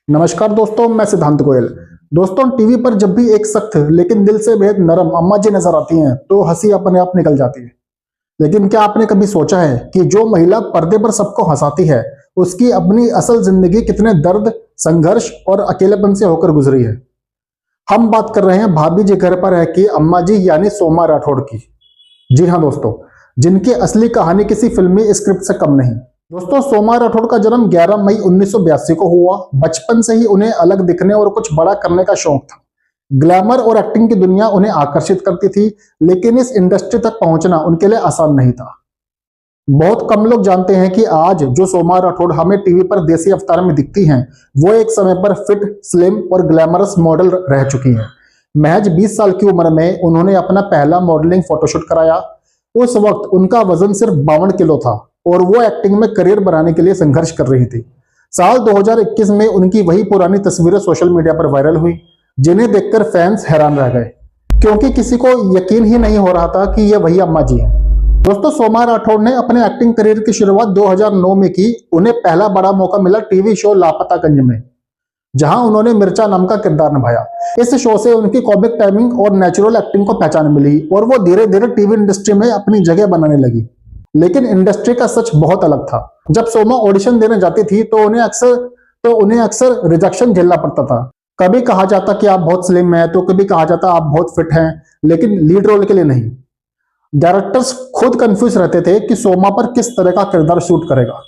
नमस्कार दोस्तों, मैं सिद्धांत गोयल। दोस्तों, टीवी पर जब भी एक सख्त लेकिन दिल से बेहद नरम अम्मा जी नजर आती हैं तो हंसी अपने आप निकल जाती है। लेकिन क्या आपने कभी सोचा है कि जो महिला पर्दे पर सबको हंसाती है उसकी अपनी असल जिंदगी कितने दर्द, संघर्ष और अकेलेपन से होकर गुजरी है। हम बात कर रहे हैं भाभी जी घर पर है कि अम्मा जी यानी सोमा राठौड़ की। जी हाँ दोस्तों, जिनकी असली कहानी किसी फिल्मी स्क्रिप्ट से कम नहीं। दोस्तों, सोमा राठौड़ का जन्म 11 मई 1982 को हुआ। बचपन से ही उन्हें अलग दिखने और कुछ बड़ा करने का शौक था। ग्लैमर और एक्टिंग की दुनिया उन्हें आकर्षित करती थी, लेकिन इस इंडस्ट्री तक पहुंचना उनके लिए आसान नहीं था। बहुत कम लोग जानते हैं कि आज जो सोमा राठौड़ हमें टीवी पर देसी अवतार में दिखती हैं, वो एक समय पर फिट, स्लिम और ग्लैमरस मॉडल रह चुकी हैं। महज 20 साल की उम्र में उन्होंने अपना पहला मॉडलिंग फोटोशूट कराया। उस वक्त उनका वजन सिर्फ 52 किलो था और वो एक्टिंग में करियर बनाने के लिए संघर्ष कर रही थी। साल 2021 में उनकी वही पुरानी तस्वीरें सोशल मीडिया पर वायरल हुई, जिन्हें देखकर फैंस हैरान रह गए, क्योंकि किसी को यकीन ही नहीं हो रहा था कि ये वही अम्मा जी हैं। दोस्तों, सोमा राठौड़ ने अपने एक्टिंग करियर की शुरुआत 2009 में की। उन्हें पहला बड़ा मौका मिला टीवी शो लापतागंज में, जहां उन्होंने मिर्चा नाम का किरदार निभाया। इस शो से उनकी कॉमिक टाइमिंग और नेचुरल एक्टिंग को पहचान मिली और वो धीरे धीरे टीवी इंडस्ट्री में अपनी जगह बनाने लगी। लेकिन इंडस्ट्री का सच बहुत अलग था। जब सोमा ऑडिशन देने जाती थी तो उन्हें अक्सर रिजेक्शन झेलना पड़ता था। कभी कहा जाता कि आप बहुत स्लिम हैं, तो कभी कहा जाता आप बहुत फिट हैं, लेकिन लीड रोल के लिए नहीं। डायरेक्टर्स खुद कंफ्यूज रहते थे कि सोमा पर किस तरह का किरदार शूट करेगा।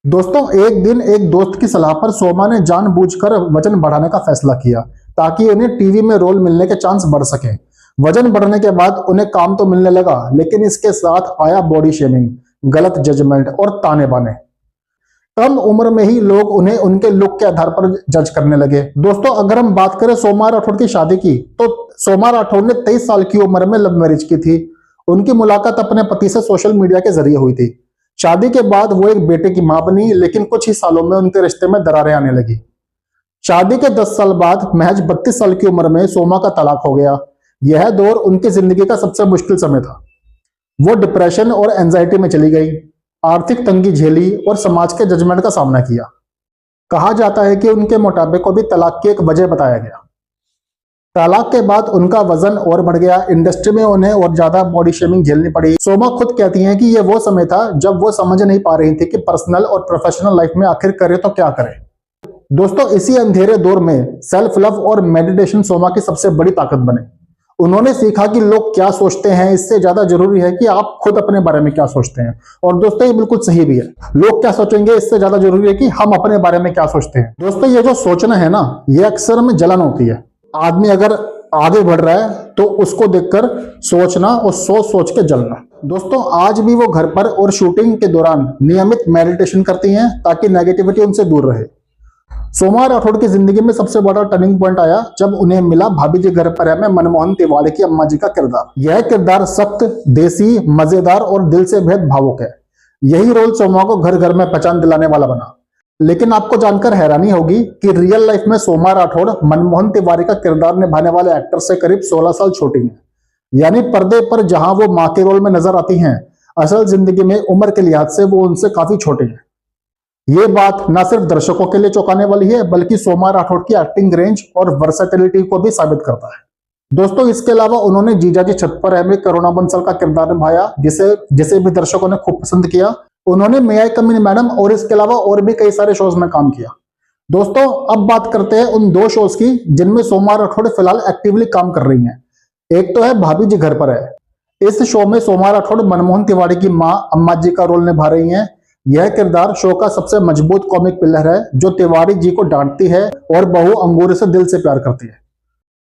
दोस्तों, एक दिन एक दोस्त की सलाह पर सोमा ने जानबूझकर वजन बढ़ाने का फैसला किया ताकि उन्हें टीवी में रोल मिलने के चांस बढ़ सके। वजन बढ़ने के बाद उन्हें काम तो मिलने लगा, लेकिन इसके साथ आया बॉडी शेमिंग, गलत जजमेंट और ताने बाने। कम उम्र में ही लोग उन्हें उनके लुक के आधार पर जज करने लगे। दोस्तों, अगर हम बात करें सोमा राठौड़ की शादी की, तो सोमा राठौड़ ने 23 साल की उम्र में लव मैरिज की थी। उनकी मुलाकात अपने पति से सोशल मीडिया के जरिए हुई थी। शादी के बाद वो एक बेटे की मां बनी, लेकिन कुछ ही सालों में उनके रिश्ते में दरारें आने लगी। शादी के 10 साल बाद महज 32 साल की उम्र में सोमा का तलाक हो गया। यह दौर उनकी जिंदगी का सबसे मुश्किल समय था। वो डिप्रेशन और एंजाइटी में चली गई, आर्थिक तंगी झेली और समाज के जजमेंट का सामना किया। कहा जाता है कि उनके मोटापे को भी तलाक की एक वजह बताया गया। तलाक के बाद उनका वजन और बढ़ गया। इंडस्ट्री में उन्हें और ज्यादा बॉडी शेमिंग झेलनी पड़ी। सोमा खुद कहती हैं कि यह वो समय था जब वो समझ नहीं पा रही थी कि पर्सनल और प्रोफेशनल लाइफ में आखिर करे तो क्या करे। दोस्तों, इसी अंधेरे दौर में सेल्फ लव और मेडिटेशन सोमा की सबसे बड़ी ताकत बने। उन्होंने सीखा कि लोग क्या सोचते हैं, इससे ज्यादा जरूरी है कि आप खुद अपने बारे में क्या सोचते हैं। और दोस्तों, ये बिल्कुल सही भी है। लोग क्या सोचेंगे, इससे ज्यादा जरूरी है कि हम अपने बारे में क्या सोचते हैं। दोस्तों, ये जो सोचना है ना, ये अक्सर में जलन होती है। आदमी अगर आगे बढ़ रहा है तो उसको देखकर सोचना और सोच सोच के जलना। दोस्तों, आज भी वो घर पर और शूटिंग के दौरान नियमित मेडिटेशन करती हैं ताकि नेगेटिविटी उनसे दूर रहे। सोमा राठौड़ की जिंदगी में सबसे बड़ा टर्निंग पॉइंट आया जब उन्हें मिला भाभी जी घर पर है में मनमोहन तिवारी की अम्मा जी का किरदार। यह किरदार सख्त, देसी, मजेदार और दिल से बेहद भावुक है। यही रोल सोमा को घर घर में पहचान दिलाने वाला बना। लेकिन आपको जानकर हैरानी होगी कि रियल लाइफ में सोमा राठौड़ मनमोहन तिवारी का किरदार निभाने वाले एक्टर से करीब 16 साल छोटी हैं। यानी पर्दे पर जहां वो मां के रोल में नजर आती हैं, असल जिंदगी में उम्र के लिहाज से वो उनसे काफी छोटी हैं। ये बात न सिर्फ दर्शकों के लिए चौंकाने वाली है, बल्कि सोमा राठौड़ की एक्टिंग रेंज और वर्सेटिलिटी को भी साबित करता है। दोस्तों, इसके अलावा उन्होंने जीजाजी छत पर है में करुणा बंसल का किरदार निभाया, जिसे भी दर्शकों ने खूब पसंद किया। उन्होंने मे आई कम इन मैडम और इसके अलावा और भी कई सारे शोज में काम किया। दोस्तों, अब बात करते हैं उन 2 शोज की जिनमें सोमा राठौड़ फिलहाल एक्टिवली काम कर रही हैं। एक तो है भाभी जी घर पर है। इस शो में सोमा राठौड़ मनमोहन तिवारी की मां अम्मा जी का रोल निभा रही हैं। यह किरदार शो का सबसे मजबूत कॉमिक पिलर है, जो तिवारी जी को डांटती है और बहू अंगूरी से दिल से प्यार करती है।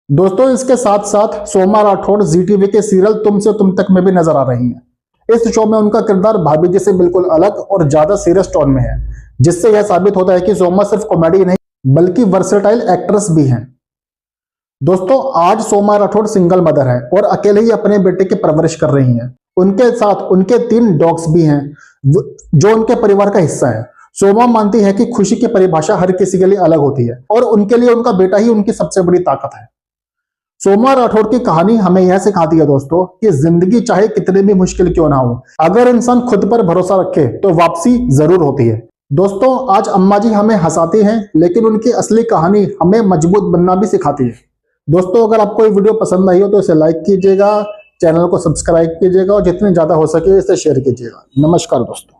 दोस्तों, इसके साथ साथ सोमा राठौड़ जी टीवी के सीरियल तुम से तुम तक में भी नजर आ रही हैं। इस शो में उनका किरदार भाभी जी से बिल्कुल अलग और ज्यादा सीरियस टोन में है, जिससे यह साबित होता है कि सोमा सिर्फ कॉमेडी नहीं बल्कि वर्सेटाइल एक्ट्रेस भी हैं। दोस्तों, आज सोमा राठौड़ सिंगल मदर है और अकेले ही अपने बेटे की परवरिश कर रही हैं। उनके साथ उनके 3 डॉग्स भी हैं जो उनके परिवार का हिस्सा है। सोमा मानती है कि खुशी की परिभाषा हर किसी के लिए अलग होती है और उनके लिए उनका बेटा ही उनकी सबसे बड़ी ताकत है। सोमा राठौड़ की कहानी हमें यह सिखाती है दोस्तों कि जिंदगी चाहे कितनी भी मुश्किल क्यों ना हो, अगर इंसान खुद पर भरोसा रखे तो वापसी जरूर होती है। दोस्तों आज अम्मा जी हमें हंसाती हैं, लेकिन उनकी असली कहानी हमें मजबूत बनना भी सिखाती है। दोस्तों अगर आपको ये वीडियो पसंद आई हो तो इसे लाइक कीजिएगा, चैनल को सब्सक्राइब कीजिएगा और जितने ज्यादा हो सके इसे शेयर कीजिएगा। नमस्कार दोस्तों।